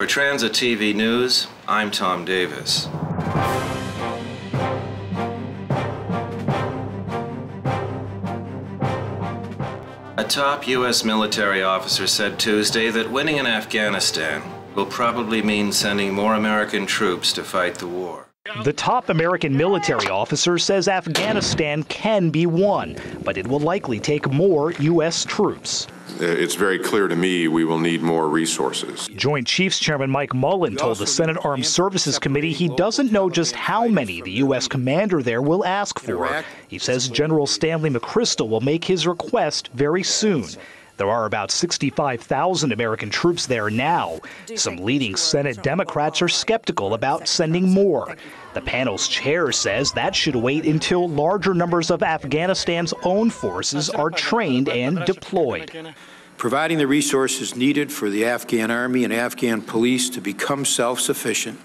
For Transit TV News, I'm Tom Davis. A top U.S. military officer said Tuesday that winning in Afghanistan will probably mean sending more American troops to fight the war. The top American military officer says Afghanistan can be won, but it will likely take more U.S. troops. It's very clear to me we will need more resources. Joint Chiefs Chairman Mike Mullen told the Senate Armed Services Committee he doesn't know just how many the U.S. commander there will ask for. He says General Stanley McChrystal will make his request very soon. There are about 65,000 American troops there now. Some leading Senate Democrats are skeptical about sending more. The panel's chair says that should wait until larger numbers of Afghanistan's own forces are trained and deployed. Providing the resources needed for the Afghan army and Afghan police to become self-sufficient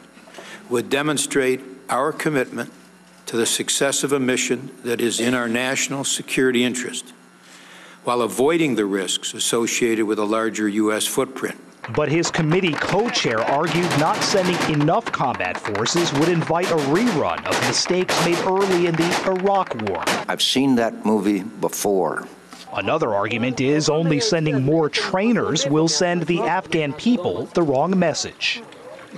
would demonstrate our commitment to the success of a mission that is in our national security interest, while avoiding the risks associated with a larger U.S. footprint. But his committee co-chair argued not sending enough combat forces would invite a rerun of mistakes made early in the Iraq War. I've seen that movie before. Another argument is only sending more trainers will send the Afghan people the wrong message.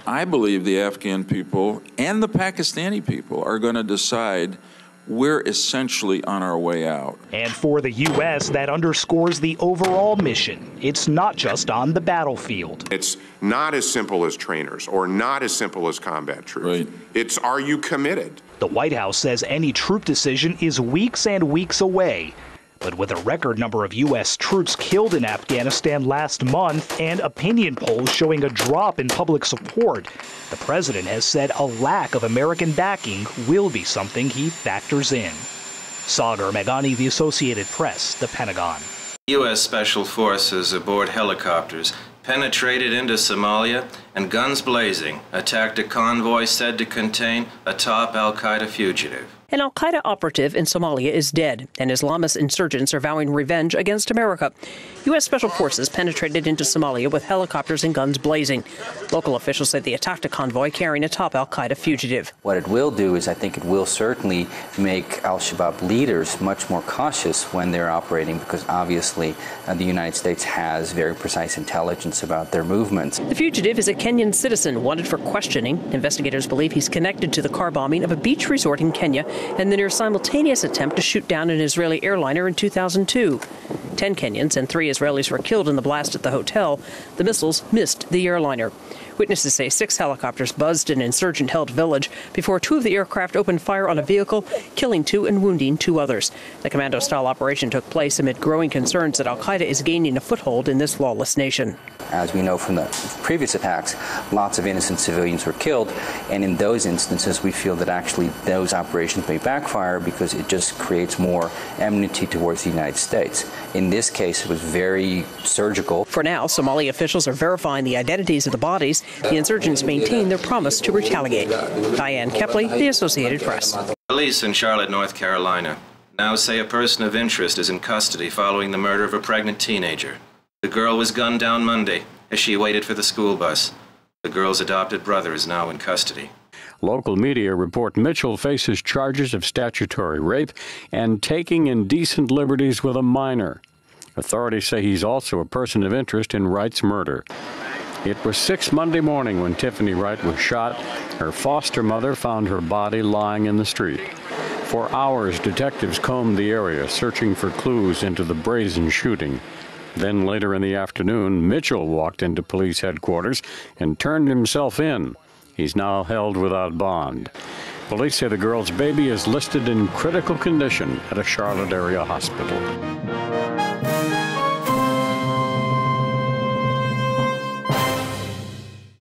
I believe the Afghan people and the Pakistani people are going to decide we're essentially on our way out. And for the U.S., that underscores the overall mission. It's not just on the battlefield. It's not as simple as trainers or not as simple as combat troops. Right. It's, are you committed? The White House says any troop decision is weeks and weeks away. But with a record number of U.S. troops killed in Afghanistan last month and opinion polls showing a drop in public support, the president has said a lack of American backing will be something he factors in. Sagar Meghani, The Associated Press, The Pentagon. U.S. Special Forces aboard helicopters penetrated into Somalia and, guns blazing, attacked a convoy said to contain a top al-Qaeda fugitive. An al-Qaeda operative in Somalia is dead, and Islamist insurgents are vowing revenge against America. U.S. Special Forces penetrated into Somalia with helicopters and guns blazing. Local officials say they attacked a convoy carrying a top al-Qaeda fugitive. What it will do is I think it will certainly make al-Shabaab leaders much more cautious when they're operating, because obviously the United States has very precise intelligence about their movements. The fugitive is a Kenyan citizen wanted for questioning. Investigators believe he's connected to the car bombing of a beach resort in Kenya and the near-simultaneous attempt to shoot down an Israeli airliner in 2002. 10 Kenyans and 3 Israelis were killed in the blast at the hotel. The missiles missed the airliner. Witnesses say 6 helicopters buzzed an insurgent-held village before 2 of the aircraft opened fire on a vehicle, killing 2 and wounding 2 others. The commando-style operation took place amid growing concerns that al-Qaeda is gaining a foothold in this lawless nation. As we know from the previous attacks, lots of innocent civilians were killed, and in those instances we feel that actually those operations may backfire because it just creates more enmity towards the United States. In this case, it was very surgical. For now, Somali officials are verifying the identities of the bodies. The insurgents maintain their promise to retaliate. Diane Kepley, The Associated Press. Police in Charlotte, North Carolina, now say a person of interest is in custody following the murder of a pregnant teenager. The girl was gunned down Monday as she waited for the school bus. The girl's adopted brother is now in custody. Local media report Mitchell faces charges of statutory rape and taking indecent liberties with a minor. Authorities say he's also a person of interest in Wright's murder. It was 6 Monday morning when Tiffany Wright was shot. Her foster mother found her body lying in the street. For hours, detectives combed the area, searching for clues into the brazen shooting. Then later in the afternoon, Mitchell walked into police headquarters and turned himself in. He's now held without bond. Police say the girl's baby is listed in critical condition at a Charlotte area hospital.